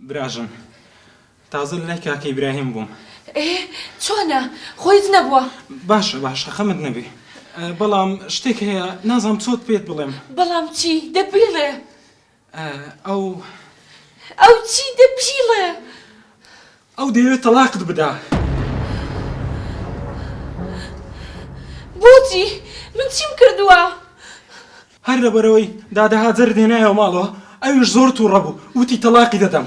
براژن تازە لای کاکە ئیبراهیم بووم. چۆنە؟ خۆیت نەبووە؟ باشە خەمت نەبێ، بەڵام شتێک هەیە نازانم چۆت پێت بڵێم. بەڵام چی؟ دەبیڵێ. ئەو چی دەبیڵێ؟ ئەو دەیەوێت تەلاقت بدا. بۆچی؟ من چیم کردووە؟ هەر لەبەرەوەی دادەها جەر دێنایەوە ماڵەوە، ئەویش زۆر تووڕە بوو، وتی تەلاقی دەدەم.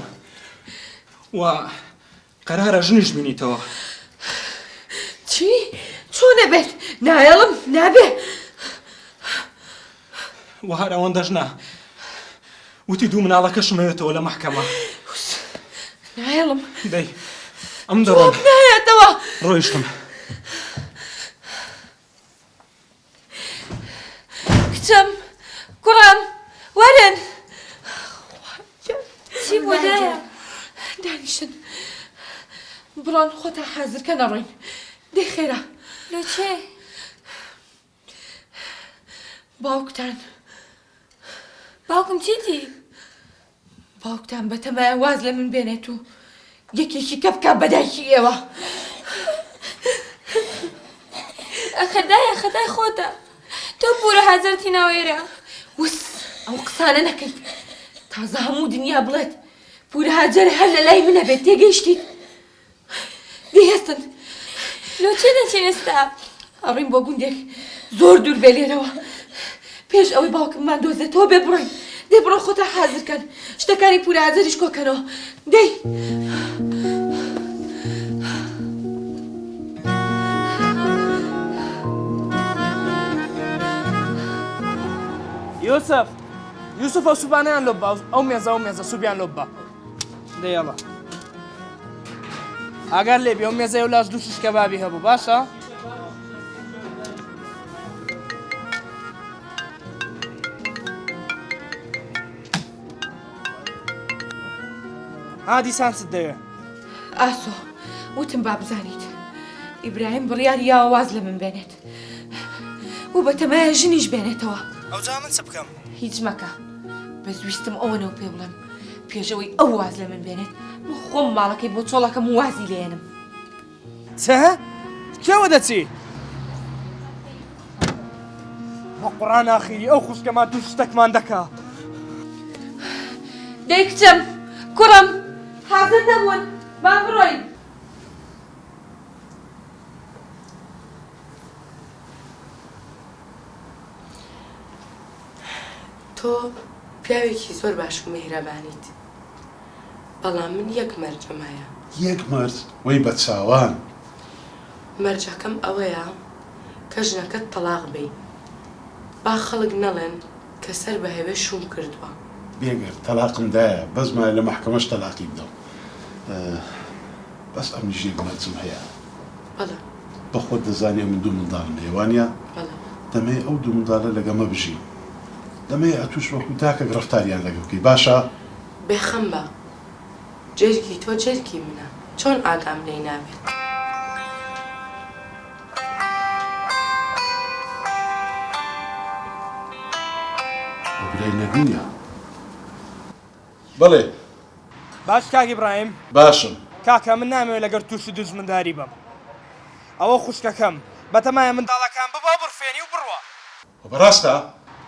و قەرارە ژنیش بینیتەوە. چی؟ چۆنە بێت؟ نایەڵم نابێ. و هەر ئەوەندەش نا، وتی دوو مناڵەکەشمەوێتەوە لە مەحکەمە. نایەڵم. دەی ئەم دەڕۆم. نایەتەوە. ڕۆیشتم. کچەم، کوڕم، وەرن. چی بوو دایە؟ دانیشن. بڕۆن خۆتە حازرکە نەڕۆین. دەی خێرا. لە چێ؟ باوکتان. باوکم چیتی؟ باوکتان بەتەمایە واز لە من بێنێت و یەکێکی کە بکە بەدایکی ئێوە. ئەخەدایە خەدای خۆتە. تۆ پورە حەزەرتی ناوێرە. وس ئەو قسانە نەکەیت. تازە هەموو دنیا بڵێت پورە هاجەر هەر لە لای منە بێت. تێگەیشتیت؟ دەیهێستن. لۆ چێ دەچین ئێستا؟ ئەڕۆین بۆ گوندێک زۆر دوور بێ لێرەوە. پێش ئەوەی باوکممان دۆزێتەوە بێ بڕۆین. دەی بڕۆ خۆتە حازرکەن، شتەکانی پورە هاجەریش کۆکەنەوە. دەی یوسف ئەو سوبانەیان لۆ بە ئەو مێزە سوبیان لۆ بە. دەیەڵە ئاگار لێبێ ئەو مێزە و لاش دوو شش کەبابی هەبوو باشە؟ دیسان چت دەوێ؟ ئاسۆ وتم با بزانیت ئیبراهیم بڕیاری یاوە واز لە من بێنێت و بەتەمایە ژنیش بێنێتەوە. ئەوجا من چ بکەم؟ هیچ مەکە، بەس ویستم ئەوەنەوە پێ بڵێم پێشەوەی ئەو واز لە من بێنێت من خۆم ماڵەکەی بۆ چۆڵەکەم وازی لێنم. چە؟ کێوە دەچی؟ بە قوڕان ئاخیری ئەو خوشکەمان دوو شتێکمان دەکا. دەی کچەم، کوڕم، حازر نەبوون، با بڕۆین. تۆ پیاوێکی زۆر باش و مێهرەبانیت، بەڵام من یەک مەرجەم هەیە. یەک مەرج؟ وەی بە چاوان. مەرجەکەم ئەوەیە کە ژنەکەت تەلاق بێ، با خەڵک نەڵێن کە سەر بە هێوە شوم کردووە. بێگەر تەلاقم دایە، بەزمایە لە مەحکەمەش تەلاقی بدەم. بەس ئەمنیش یەک مەرجم هەیە. بەڵێ. بەخۆت دەزانێ من دوو منداڵم هەیە، وانییە؟ بەڵێ. دەمەوێت ئەو دوو منداڵە لەگەمە بژین. دەمەوێت ئەتوش وەکو تاکە گرفتاریان لەگە بکەی، باشە؟ بێخەم بە، جێرکی تۆ جێرکی منە، چۆن ئاگام لێی نابێت؟ برای نەبینە. بەڵێ. باش کاک ئیبراهیم. باشم. کاکە من نامەوێت لەگەر تووشی دوژمنداری بم. ئەوە خوشکەکەم بەتەمایە منداڵەکان ببە بڕفێنی و بڕوە. بەڕاستە؟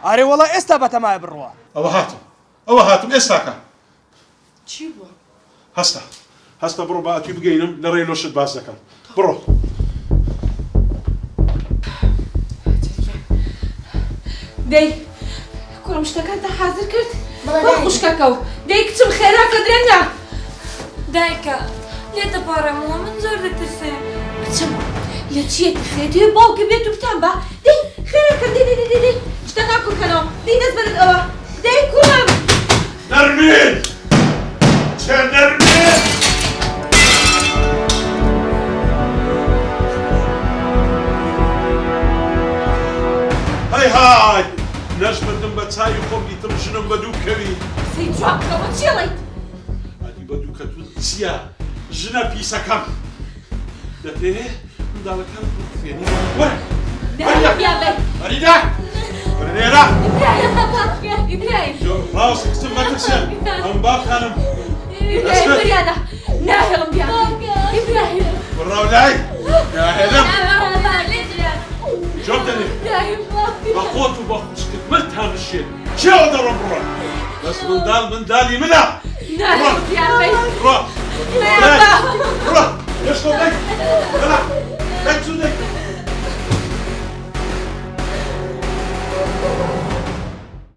ئارێ وەڵا ئێستا بەتەمایە بڕوە. ئەوە هاتم ئێستاکە. چی بووە؟ هەستە بڕۆ بە ئەتوی بگەینم لە ڕێی لۆشت باس دەکەم. بڕۆ. دەی کوڕم شتەکانتە حازر کرد؟ بە خوشکەکە و دەی کچم خێراکە درێنە. دایکە لێ دەپاڕێمەوە من زۆر دەترسێم. کچم لە چیە ترسێت؟ باوکە بێت و بتان بە دەی خێراکە دەی شتەکان کوکەنەوە دەی دەست بەرن ئەوە دەی کوڕم. نەرمین! چێ نەرمین! هەی نەژمردم بە چاوی خۆم دیتم ژنم بە دوو کەوی. سەی جواب بکەوە چێڵیت؟ ئەدی بە دوو کەتون چییە؟ ژنە پیسەکەم. دەتەوێت منداڵەکان بڕفێنی؟ وەرە! وەریدا! وەرە لێرە! ئیبراهیم ڕاست کچم مەترسێن، ئەم باخانم. منداڵی منە نایە دیار بەی ڕۆ ڕۆ لێشتۆ بڵێ